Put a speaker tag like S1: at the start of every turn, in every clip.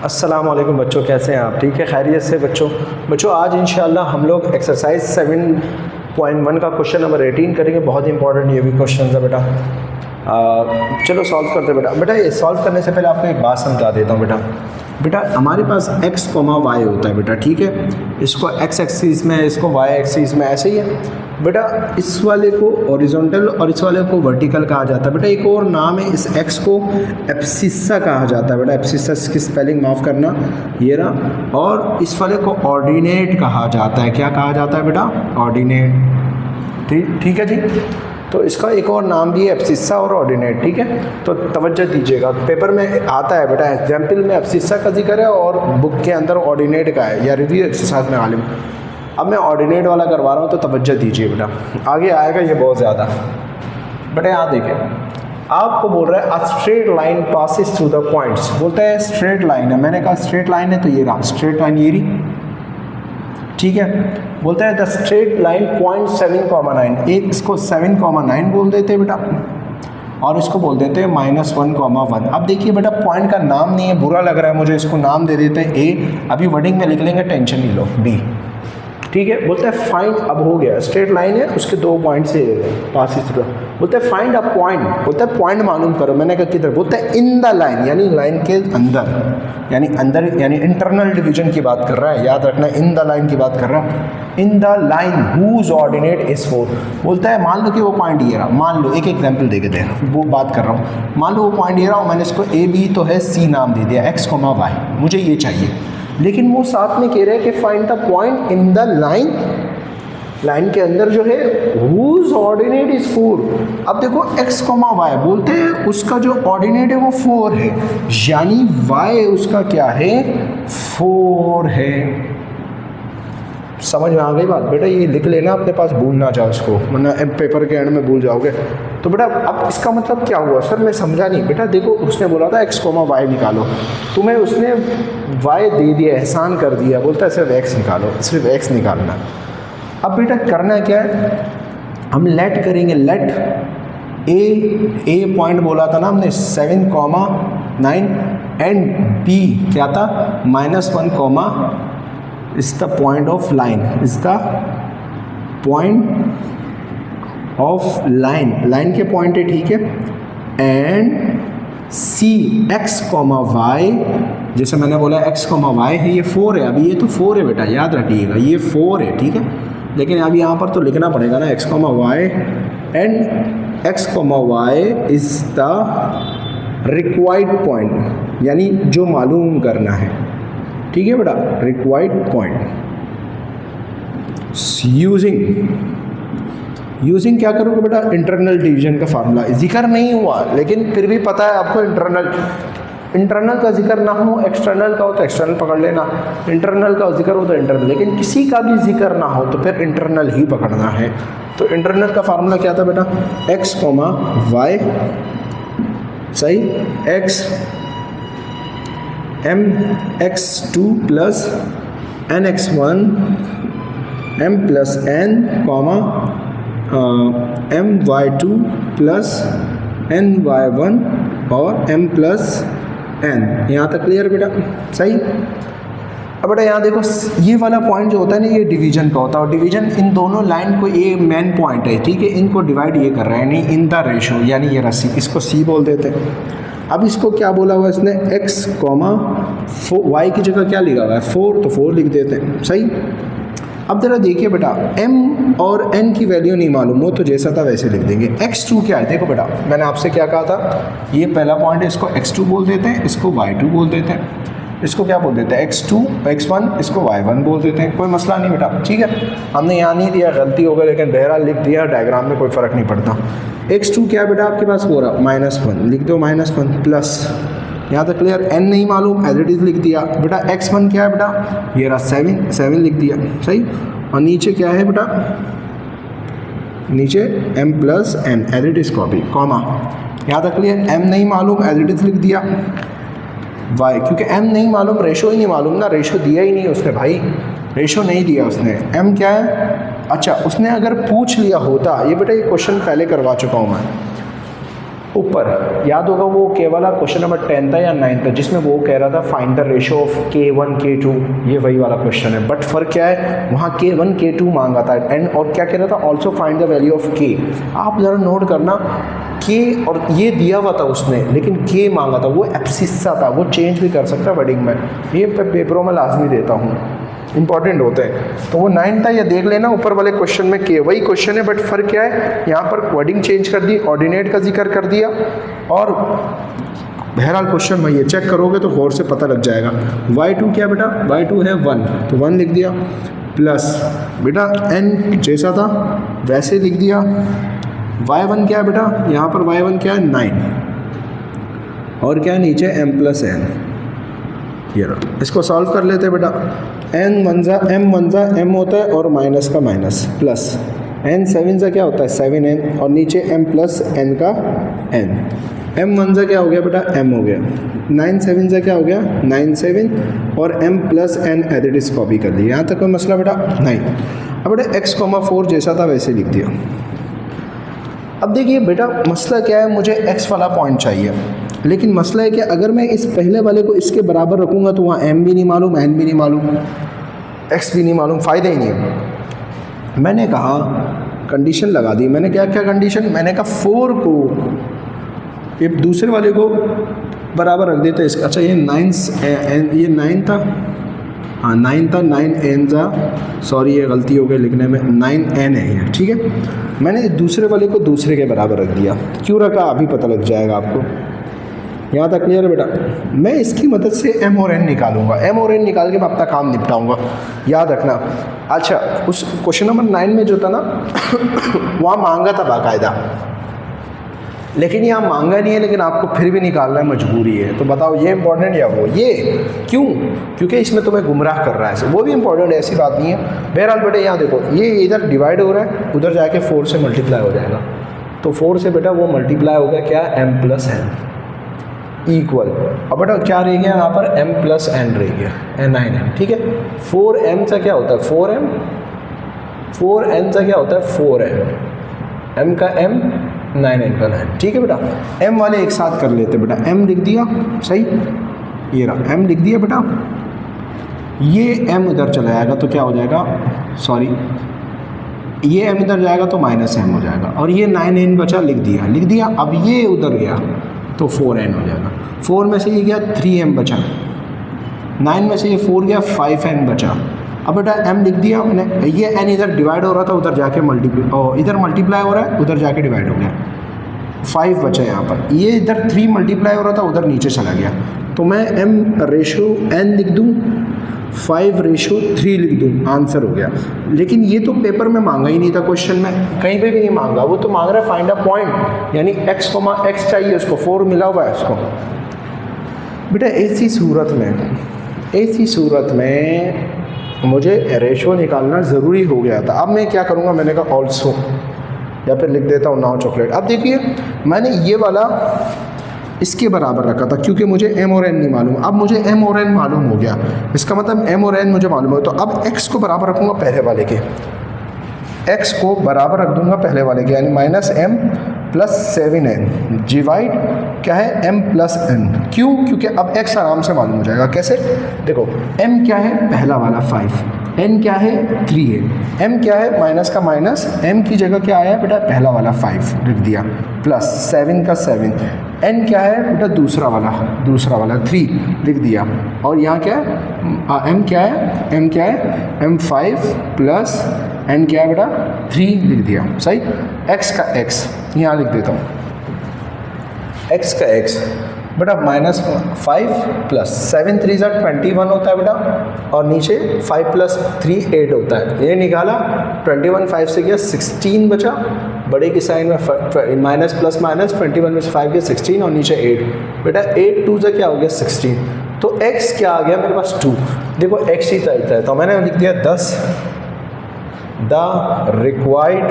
S1: अस्सलाम वालेकुम बच्चों, कैसे हैं आप? ठीक है, खैरियत से बच्चों आज इंशाल्लाह हम लोग एक्सरसाइज 7.1 का क्वेश्चन नंबर 18 करेंगे। बहुत इंपॉर्टेंट ये भी क्वेश्चन है बेटा। चलो सॉल्व करते हैं बेटा। ये सॉल्व करने से पहले आपको एक बात समझा देता हूँ बेटा हमारे पास x, y होता है बेटा, ठीक है। इसको x एक्सिस में, इसको y एक्सिस में, ऐसे ही है बेटा। इस वाले को हॉरिजॉन्टल और इस वाले को वर्टिकल कहा जाता है बेटा। एक और नाम है इस x को, एब्सिस्सा कहा जाता है बेटा। एब्सिस्सा की स्पेलिंग माफ़ करना, ये रहा। और इस वाले को ऑर्डिनेट कहा जाता है। क्या कहा जाता है बेटा? ऑर्डिनेट। ठीक है जी। तो इसका एक और नाम भी है एब्सिस्सा और ऑर्डिनेट, ठीक है। तो तवज्जो दीजिएगा, पेपर में आता है बेटा, एग्जाम्पल में एब्सिस्सा का जिक्र है और बुक के अंदर ऑर्डिनेट का है, या रिव्यू एक्सरसाइज में आलिम। अब मैं ऑर्डिनेट वाला करवा रहा हूँ तो तवज्जो दीजिए बेटा, आगे आएगा ये बहुत ज़्यादा। बेटा यहाँ देखें, आपको बोल रहा है a straight line passes through the points. बोलता है स्ट्रेट लाइन है, मैंने कहा स्ट्रेट लाइन है तो ये रहा स्ट्रेट लाइन, ये रही, ठीक है। बोलता है द स्ट्रेट लाइन पॉइंट 7,9, एक इसको 7,9 बोल देते हैं बेटा, और इसको बोल देते हैं -1,1। अब देखिए बेटा, पॉइंट का नाम नहीं है, बुरा लग रहा है मुझे, इसको नाम दे देते हैं ए। अभी वर्डिंग में लिख लेंगे, टेंशन नहीं लो, बी, ठीक है। बोलता है फाइंड, अब हो गया स्ट्रेट लाइन है, उसके 2 पॉइंट से पास इस तरह। बोलता है फाइंड अ पॉइंट, बोलता है पॉइंट मालूम करो। मैंने कहा किधर? बोलता है इन द लाइन, यानी लाइन के अंदर, यानी अंदर, यानी इंटरनल डिवीजन की बात कर रहा है, याद रखना, इन द लाइन की बात कर रहा है। In the line whose ordinate is 4। बोलता है मान लो कि वो पॉइंट ये रहा, मान लो एक एग्जाम्पल दे के दे, वो बात कर रहा हूँ। मान लो वो पॉइंट ये रहा और मैंने इसको ए बी तो है सी नाम दे दिया, x, y, मुझे ये चाहिए। लेकिन वो साथ में कह रहे हैं कि find the point in the line, line के अंदर जो है whose ऑर्डिनेट इज 4। अब देखो x, y, बोलते हैं उसका जो ऑर्डिनेट है वो 4 है, यानी y उसका क्या है? 4 है। समझ में आ गई बात बेटा? ये लिख लेना अपने पास, भूल ना जाओ इसको, वरना पेपर के एंड में भूल जाओगे। तो बेटा अब इसका मतलब क्या हुआ? सर मैं समझा नहीं। बेटा देखो, उसने बोला था x, y निकालो, तुम्हें उसने y दे दिया, एहसान कर दिया, बोलता है सिर्फ x निकालो, सिर्फ x निकालना। अब बेटा करना क्या है, हम लेट करेंगे, लेट ए पॉइंट बोला था ना हमने 7,9, एंड b क्या था? -1, is the point of line, is the point of line, line के पॉइंट है, ठीक है। एंड c, x, y, जैसे मैंने बोला x, y है, ये 4 है। अभी ये तो 4 है बेटा, याद रखिएगा, ये 4 है, ठीक है। लेकिन अब यहाँ पर तो लिखना पड़ेगा ना x, y, and x, y is the required point, यानी जो मालूम करना है, ठीक है बेटा, रिक्वायर्ड पॉइंट। यूजिंग क्या करोगे बेटा? इंटरनल डिवीजन का फार्मूला। जिक्र नहीं हुआ लेकिन फिर भी पता है आपको, इंटरनल का जिक्र ना हो, एक्सटर्नल का हो तो एक्सटर्नल पकड़ लेना, इंटरनल का जिक्र हो तो इंटरनल, लेकिन किसी का भी जिक्र ना हो तो फिर इंटरनल ही पकड़ना है। तो इंटरनल का फार्मूला क्या था बेटा? x, y, सही, x mx2 plus nx1 m plus n, my2 plus ny1 और m प्लस n। यहाँ तक क्लियर बेटा? सही। अब बेटा यहाँ देखो, ये वाला पॉइंट जो होता है ना, ये डिवीजन का होता है, और डिवीजन इन दोनों लाइन को, ये मेन पॉइंट है, ठीक है, इनको डिवाइड ये कर रहा है, नहीं इन द रेशो, यानी ये रस्सी, इसको c बोल देते हैं। अब इसको क्या बोला हुआ इसने? x, y की जगह क्या लिखा हुआ है? 4, तो 4 लिख देते हैं, सही। अब जरा देखिए बेटा, m और n की वैल्यू नहीं मालूम हो तो जैसा था वैसे लिख देंगे। x2 क्या है? देखो बेटा, मैंने आपसे क्या कहा था, ये पहला पॉइंट है, इसको x2 बोल देते हैं, इसको y2 बोल देते हैं, इसको क्या बोल देते हैं? x2, x1, इसको y1 बोल देते हैं, कोई मसला नहीं बेटा, ठीक है। हमने यहाँ नहीं दिया, गलती हो गई, लेकिन बहरहाल लिख दिया, डायग्राम में कोई फ़र्क नहीं पड़ता। x2 क्या बेटा आपके पास हो रहा? -1, लिख दो -1 प्लस, यहाँ तक क्लियर। n नहीं मालूम, एज इट इज़ लिख दिया बेटा। x1 क्या है बेटा? ये रहा 7 लिख दिया, सही। और नीचे क्या है बेटा? नीचे m plus n, as it is copy, comma, यहाँ तक क्लियर। m नहीं मालूम, एज इट इज़ लिख दिया। y, क्योंकि m नहीं मालूम, रेशो ही नहीं मालूम ना, रेशो दिया ही नहीं उसने भाई, रेशो नहीं दिया उसने। m क्या है? अच्छा, उसने अगर पूछ लिया होता, ये बेटा ये क्वेश्चन पहले करवा चुका हूँ मैं, ऊपर याद होगा वो के वाला क्वेश्चन नंबर 10 था या 9 था, जिसमें वो कह रहा था find the ratio of K1 K2, ये वही वाला क्वेश्चन है। बट फर्क क्या है, वहाँ K1 K2 मांगा था एंड और क्या कह रहा था, also find the value of K। आप ज़रा नोट करना, K और ये दिया हुआ था उसने, लेकिन K मांगा था, वो एब्सिस्सा था, वो चेंज भी कर सकता है वर्डिंग में, ये पेपरों में लाजमी देता हूँ, इंपॉर्टेंट होते हैं। तो वो 9 था, ये देख लेना ऊपर वाले क्वेश्चन में K वही क्वेश्चन है, बट फर्क क्या है, यहाँ पर वर्डिंग चेंज कर दी, ऑर्डिनेट का जिक्र कर दिया। और बहरहाल क्वेश्चन में ये चेक करोगे तो गौर से पता लग जाएगा। y2 क्या बेटा, y2 है 1, तो 1 लिख दिया, प्लस बेटा n जैसा था वैसे लिख दिया। y1 क्या है बेटा, यहाँ पर y1 क्या है 9, और क्या है नीचे m प्लस n। ये रहा, इसको सॉल्व कर लेते हैं बेटा। m वनजा m होता है और माइनस का माइनस, प्लस n 7 से क्या होता है 7n, और नीचे m प्लस n का n। m वनजा क्या हो गया बेटा, m हो गया, 9 7 से क्या हो गया 9 7, और m plus n as it is copy कर दिया। यहाँ तक कोई मसला बेटा नहीं। अब बेटा x, 4 जैसा था वैसे लिख दिया। अब देखिए बेटा मसला क्या है, मुझे x वाला पॉइंट चाहिए, लेकिन मसला है कि अगर मैं इस पहले वाले को इसके बराबर रखूँगा तो वहाँ m भी नहीं मालूम, n भी नहीं मालूम, x भी नहीं मालूम, फ़ायदा ही नहीं है। मैंने कहा कंडीशन लगा दी, मैंने क्या क्या कंडीशन, मैंने कहा 4 को ये दूसरे वाले को बराबर रख देते इसका। अच्छा ये 9 था, हाँ 9 था, 9n था, सॉरी ये गलती हो गई लिखने में, 9n है ये, ठीक है। मैंने दूसरे वाले को दूसरे के बराबर रख दिया, क्यों रखा अभी पता लग जाएगा आपको। यहाँ तक क्लियर है बेटा। मैं इसकी मदद से m और n निकालूंगा, m और n निकाल के मैं अपना काम निपटाऊंगा, याद रखना। अच्छा उस क्वेश्चन नंबर 9 में जो था ना वहाँ मांगा था बाकायदा, लेकिन यहाँ मांगा नहीं है, लेकिन आपको फिर भी निकालना है, मजबूरी है। तो बताओ ये इंपॉर्टेंट या वो, ये क्यों, क्योंकि इसमें तुम्हें गुमराह कर रहा है, वो भी इंपॉर्टेंट है, ऐसी बात नहीं है। बहरहाल बेटे यहाँ देखो, ये इधर डिवाइड हो रहा है, उधर जाके 4 से मल्टीप्लाई हो जाएगा, तो 4 से बेटा वो मल्टीप्लाई हो गया क्या, m प्लस n इक्वल। अब बेटा क्या रह गया यहाँ पर, m प्लस n रह गया, 9n, ठीक है। 4m से क्या होता है 4m, 4n से क्या होता है 4m, m का m 9n का 9, ठीक है बेटा। m वाले एक साथ कर लेते बेटा, m लिख दिया, सही, ये रहा m लिख दिया बेटा। ये m इधर चला जाएगा तो क्या हो जाएगा, सॉरी ये m इधर जाएगा तो माइनस m हो जाएगा, और ये 9n बचा, लिख दिया। अब ये उधर गया तो 4n हो जाएगा, 4 में से ये गया 3m बचा, 9 में से ये 4 गया 5n बचा। अब बेटा m लिख दिया मैंने, ये n इधर डिवाइड हो रहा था, उधर जाके इधर मल्टीप्लाई हो रहा है, उधर जाके डिवाइड हो गया, 5 बचा यहाँ पर। ये इधर 3 मल्टीप्लाई हो रहा था, उधर नीचे चला गया, तो मैं m रेशो n लिख दूँ, 5 रेशो 3 लिख दूँ, आंसर हो गया। लेकिन ये तो पेपर में मांगा ही नहीं था, क्वेश्चन में कहीं पे भी नहीं मांगा, वो तो मांग रहा है फाइंड अ पॉइंट, यानी x, चाहिए उसको, 4 मिला हुआ है उसको। बेटा ऐसी सूरत में मुझे रेशो निकालना ज़रूरी हो गया था। अब मैं क्या करूँगा, मैंने कहा ऑल्सो, या फिर लिख देता हूँ नाउ चॉकलेट। अब देखिए मैंने ये वाला इसके बराबर रखा था, क्योंकि मुझे m और n नहीं मालूम, अब मुझे m और n मालूम हो गया, इसका मतलब m और n मुझे मालूम हो, तो अब x को बराबर रखूँगा पहले वाले के, x को बराबर रख दूंगा पहले वाले के, यानी minus m plus 7n divide क्या है m प्लस n। क्यों, क्योंकि अब x आराम से मालूम हो जाएगा। कैसे, देखो m क्या है पहला वाला 5, n क्या है 3 है, m क्या है माइनस का माइनस, m की जगह क्या आया बेटा पहला वाला 5 लिख दिया, प्लस 7 का 7, n क्या है बेटा दूसरा वाला 3 लिख दिया, और यहाँ क्या है m क्या है m5 प्लस n क्या है बेटा 3 लिख दिया, सही। x का x यहाँ लिख देता हूँ, x का x बेटा -5 प्लस 7 3 21 होता है बेटा, और नीचे 5 प्लस 3 8 होता है। ये निकाला 21, 5 से गया 16 बचा, बड़े की साइन में माइनस प्लस माइनस, 21 में से 5 गया 16 और नीचे 8, बेटा 8 2 से क्या हो गया 16, तो x क्या आ गया मेरे पास 2। देखो x ही तय है, तो मैंने लिख दिया 10, the required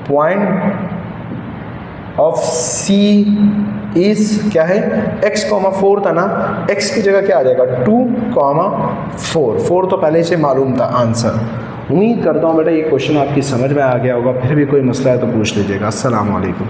S1: point of C इस क्या है x, 4 था ना, x की जगह क्या आ जाएगा 2, 4 तो पहले से मालूम था आंसर। उम्मीद करता हूँ बेटा ये क्वेश्चन आपकी समझ में आ गया होगा, फिर भी कोई मसला है तो पूछ लीजिएगा। अस्सलाम वालेकुम।